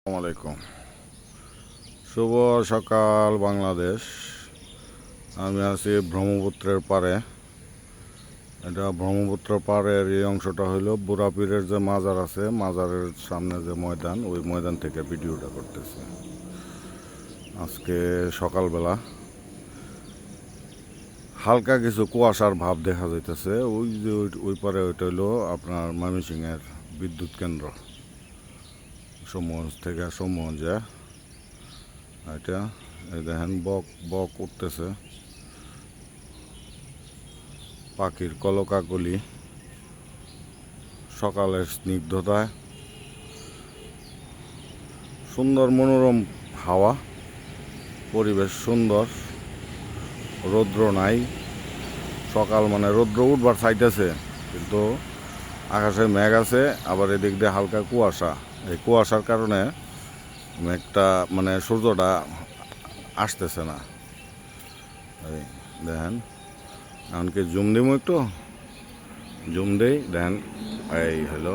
আসসালামু আলাইকুম। শুভ সকাল বাংলাদেশ। আমি আছি ব্রহ্মপুত্রের পাড়ে। এটা ব্রহ্মপুত্র পাড়ের এই অংশটা হইল বুড়া পীরের যে মাজার আছে, মাজারের সামনে যে ময়দান, ওই ময়দান থেকে ভিডিওটা করতেছি। আজকে সকালবেলা হালকা কিছু কুয়াশার ভাব দেখা যাইতেছে। ওই যে ওই পারে ওইটা হইল আপনার ময়মনসিংহের বিদ্যুৎ কেন্দ্র, সমগঞ্জ থেকে সমগঞ্জে। এটা এই দেখেন বক বক উঠতেছে, পাখির কলকাকলি, সকালের স্নিগ্ধতায়, সুন্দর মনোরম হাওয়া, পরিবেশ সুন্দর, রৌদ্র নাই। সকাল মানে রৌদ্র উঠবার চাইতেছে, কিন্তু আকাশে মেঘ আছে, আবার এদিক দিয়ে হালকা কুয়াশা। এই কুয়াশার কারণে মেঘটা মানে সূর্যটা আসতেছে না। এই দেখেন, এমনকি জুম দিব একটু, জুম দেই, দেখেন এই হলো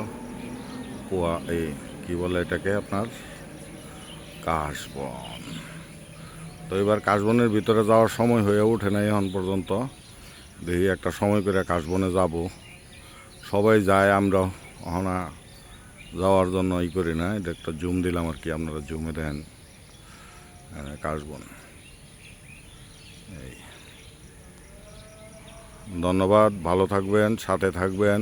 কুয়া, এই কি বলে এটাকে আপনার কাশবন। তো এবার কাশবনের ভিতরে যাওয়ার সময় হয়ে ওঠে নাই এখন পর্যন্ত। দেখি একটা সময় করে কাশবনে যাব। সবাই যায়, আমরা ওখানে যাওয়ার জন্য করি না। এটা একটা জুম দিলাম আর কি, আপনারা জুমে দেন কাশবন। এই ধন্যবাদ, ভালো থাকবেন, সাথে থাকবেন।